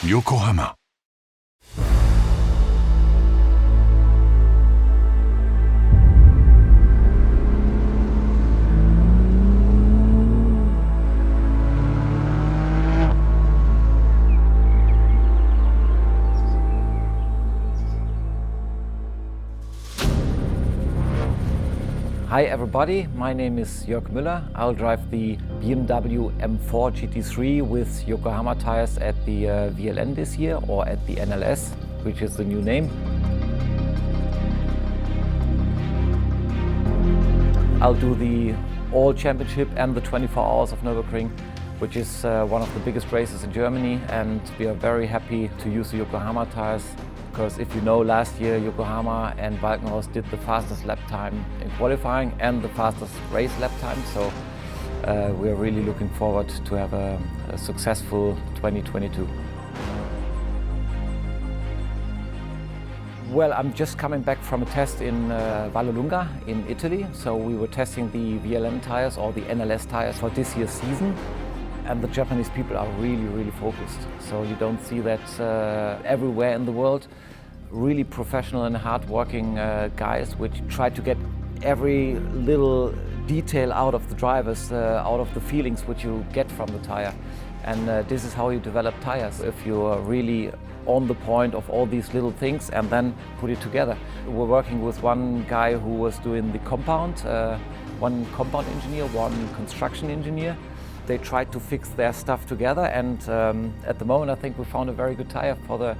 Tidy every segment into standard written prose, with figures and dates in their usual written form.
横浜。Hi everybody, my name is Jörg Müller. I'll drive the BMW M4 GT3 with Yokohama tires at the VLN this year, or at the NLS, which is the new name. I'll do the All Championship and the 24 Hours of Nürburgring, which is one of the biggest races in Germany, and we are very happy to use the Yokohama tires. Because if you know, last year Yokohama and Balkenhorst did the fastest lap time in qualifying and the fastest race lap time, so we are really looking forward to have a successful 2022. Well, I'm just coming back from a test in Vallelunga in Italy, so we were testing the VLN tires or the NLS tires for this year's season. And the Japanese people are really focused. So you don't see that everywhere in the world. Really professional and hard-working guys which try to get every little detail out of the drivers, out of the feelings which you get from the tire. And this is how you develop tires, if you're really on the point of all these little things and then put it together. We're working with one guy who was doing the compound, one compound engineer, one construction engineer. They tried to fix their stuff together, and at the moment I think we found a very good tire for the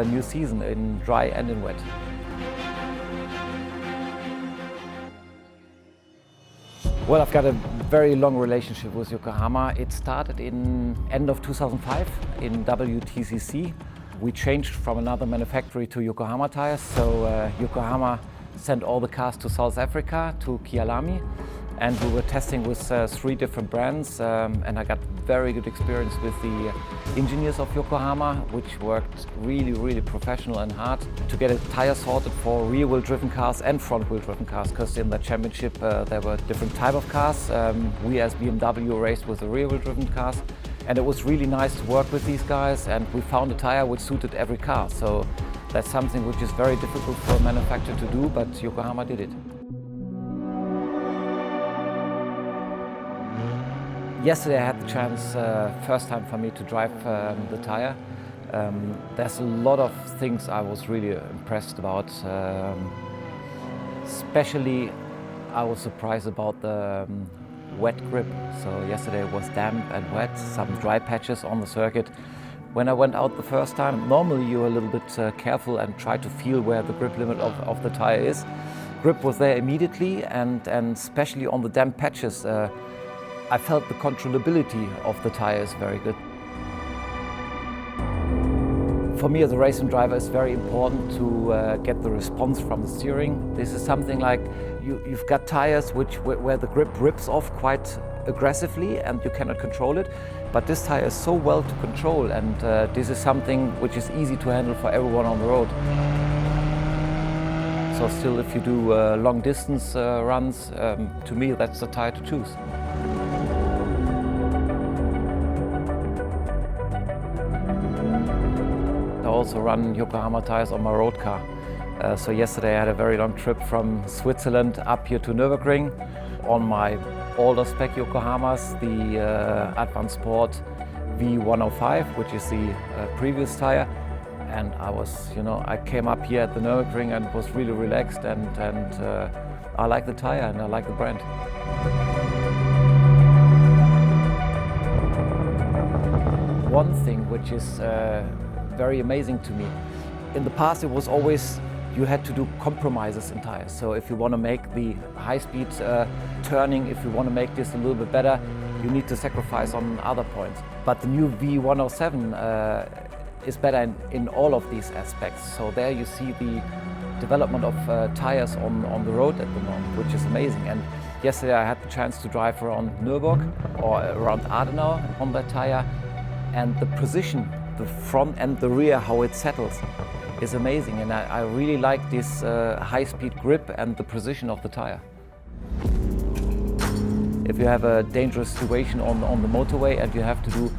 new season in dry and in wet. Well, I've got a very long relationship with Yokohama. It started in end of 2005 in WTCC. We changed from another manufacturer to Yokohama tires, so Yokohama sent all the cars to South Africa, to Kialami. And we were testing with 3 different brands, and I got very good experience with the engineers of Yokohama, which worked really professional and hard to get a tire sorted for rear-wheel driven cars and front-wheel driven cars, because in the championship there were different type of cars. We as BMW raced with the rear-wheel driven cars, and it was really nice to work with these guys, and we found a tire which suited every car. So that's something which is very difficult for a manufacturer to do, but Yokohama did it. Yesterday I had the chance, first time for me to drive the tire. There's a lot of things I was really impressed about. Especially I was surprised about the wet grip. So yesterday it was damp and wet, some dry patches on the circuit. When I went out the first time, normally you're a little bit careful and try to feel where the grip limit of the tire is. Grip was there immediately, and especially on the damp patches, I felt the controllability of the tire is very good. For me as a racing driver, it's very important to get the response from the steering. This is something like you've got tires where the grip rips off quite aggressively and you cannot control it. But this tire is so well to control, and this is something which is easy to handle for everyone on the road. So still, if you do long distance runs, to me that's the tire to choose. I also run Yokohama tires on my road car. So yesterday I had a very long trip from Switzerland up here to Nürburgring on my older spec Yokohamas, the ADVAN Sport V105, which is the previous tire. And I came up here at the Nürburgring and was really relaxed, and I like the tire and I like the brand. One thing which is very amazing to me. In the past it was always you had to do compromises in tires. So if you want to make the high-speed turning, if you want to make this a little bit better, you need to sacrifice on other points. But the new V107 is better in all of these aspects. So there you see the development of tires on the road at the moment, which is amazing. And yesterday I had the chance to drive around Nürburg or around Adenauer on that tire, and the position, the front and the rear, how it settles, is amazing. And I really like this high-speed grip and the position of the tire. If you have a dangerous situation on the motorway and you have to do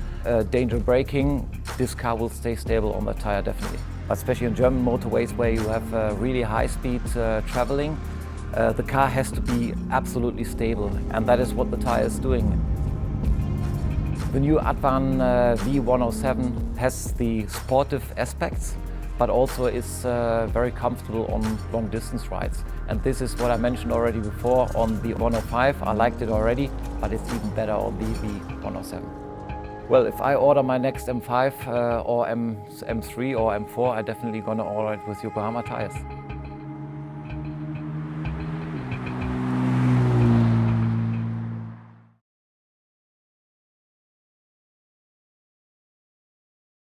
danger braking, this car will stay stable on the tire definitely. Especially in German motorways where you have really high speed traveling, the car has to be absolutely stable, and that is what the tire is doing. The new ADVAN V107 has the sportive aspects, but also is very comfortable on long distance rides. And this is what I mentioned already before on the 105. I liked it already, but it's even better on the V107. Well, if I order my next M5 or M3 or M4, I'm definitely gonna order it with Yokohama tires.